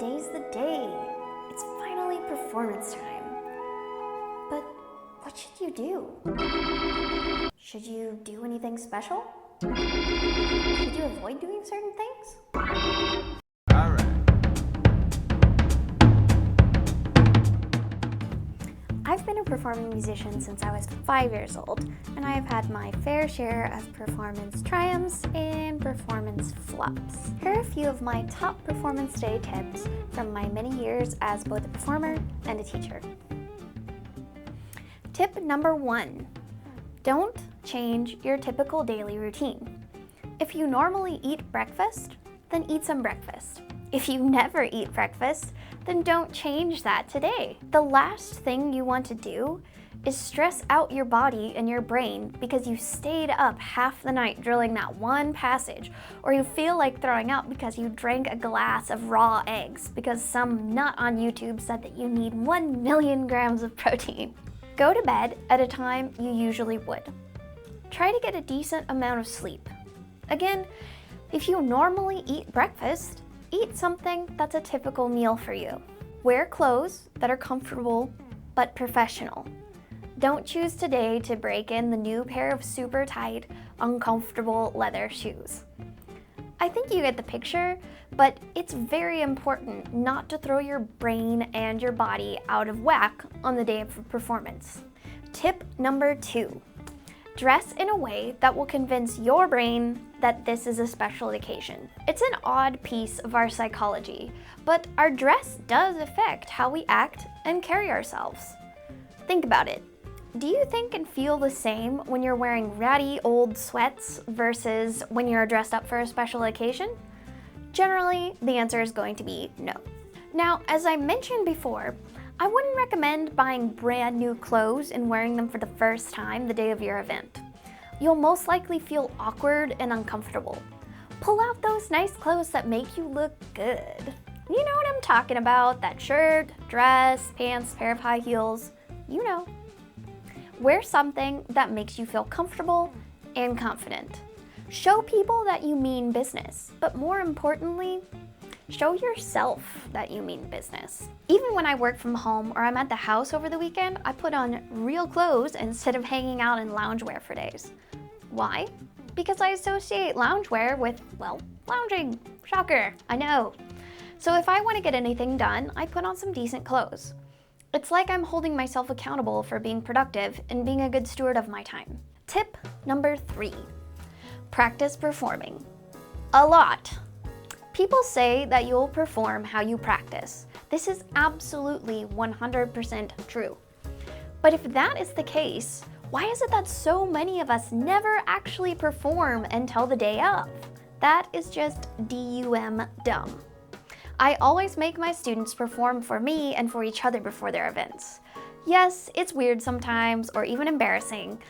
today's the day. It's finally performance time. But what should you do? Should you do anything special? Should you avoid doing certain things? I've been a performing musician since I was 5 years old, and I have had my fair share of performance triumphs and performance flops. Here are a few of my top performance day tips from my many years as both a performer and a teacher. Tip number 1, don't change your typical daily routine. If you normally eat breakfast, then eat some breakfast. If you never eat breakfast, then don't change that today. The last thing you want to do is stress out your body and your brain because you stayed up half the night drilling that one passage, or you feel like throwing up because you drank a glass of raw eggs because some nut on YouTube said that you need 1 million grams of protein. Go to bed at a time you usually would. Try to get a decent amount of sleep. Again, if you normally eat breakfast, eat something that's a typical meal for you. Wear clothes that are comfortable but professional. Don't choose today to break in the new pair of super tight, uncomfortable leather shoes. I think you get the picture, but it's very important not to throw your brain and your body out of whack on the day of a performance. Tip number 2. Dress in a way that will convince your brain that this is a special occasion. It's an odd piece of our psychology, but our dress does affect how we act and carry ourselves. Think about it. Do you think and feel the same when you're wearing ratty old sweats versus when you're dressed up for a special occasion? Generally, the answer is going to be no. Now, as I mentioned before, I wouldn't recommend buying brand new clothes and wearing them for the first time the day of your event. You'll most likely feel awkward and uncomfortable. Pull out those nice clothes that make you look good. You know what I'm talking about, that shirt, dress, pants, pair of high heels, you know. Wear something that makes you feel comfortable and confident. Show people that you mean business, but more importantly, show yourself that you mean business. Even when I work from home or I'm at the house over the weekend, I put on real clothes instead of hanging out in loungewear for days. Why? Because I associate loungewear with, well, lounging. Shocker, I know. So if I want to get anything done, I put on some decent clothes. It's like I'm holding myself accountable for being productive and being a good steward of my time. Tip number 3, practice performing. A lot. People say that you'll perform how you practice. This is absolutely 100% true. But if that is the case, why is it that so many of us never actually perform until the day of? That is just dumb. I always make my students perform for me and for each other before their events. Yes, it's weird sometimes or even embarrassing,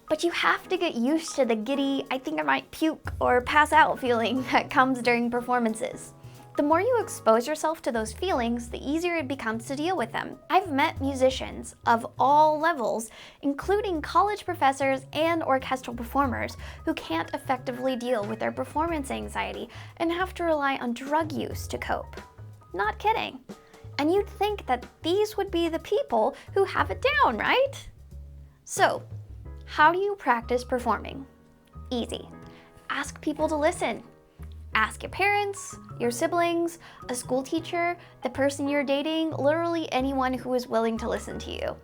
but you have to get used to the giddy, I think I might puke or pass out feeling that comes during performances. The more you expose yourself to those feelings, the easier it becomes to deal with them. I've met musicians of all levels, including college professors and orchestral performers, who can't effectively deal with their performance anxiety and have to rely on drug use to cope. Not kidding. And you'd think that these would be the people who have it down, right? So, how do you practice performing? Easy. Ask people to listen. Ask your parents, your siblings, a school teacher, the person you're dating, literally anyone who is willing to listen to you.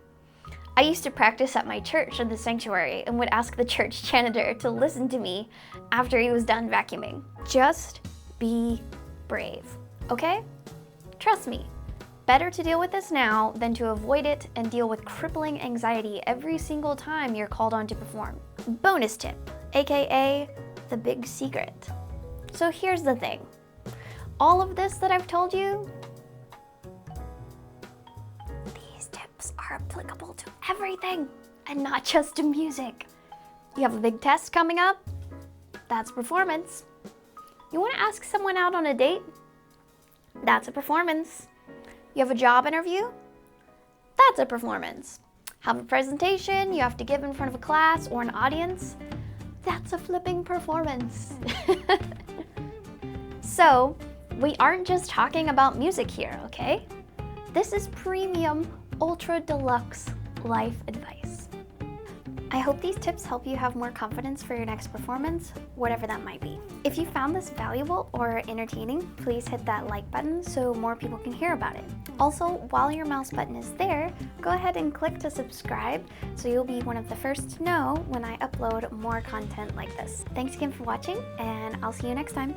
I used to practice at my church in the sanctuary and would ask the church janitor to listen to me after he was done vacuuming. Just be brave, okay? Trust me. Better to deal with this now than to avoid it and deal with crippling anxiety every single time you're called on to perform. Bonus tip, aka the big secret. So here's the thing. All of this that I've told you, these tips are applicable to everything and not just to music. You have a big test coming up? That's performance. You want to ask someone out on a date? That's a performance. You have a job interview? That's a performance. Have a presentation you have to give in front of a class or an audience? That's a flipping performance. So, We aren't just talking about music here, okay? This is premium, ultra deluxe life advice. I hope these tips help you have more confidence for your next performance, whatever that might be. If you found this valuable or entertaining, please hit that like button so more people can hear about it. Also, while your mouse button is there, go ahead and click to subscribe so you'll be one of the first to know when I upload more content like this. Thanks again for watching, and I'll see you next time.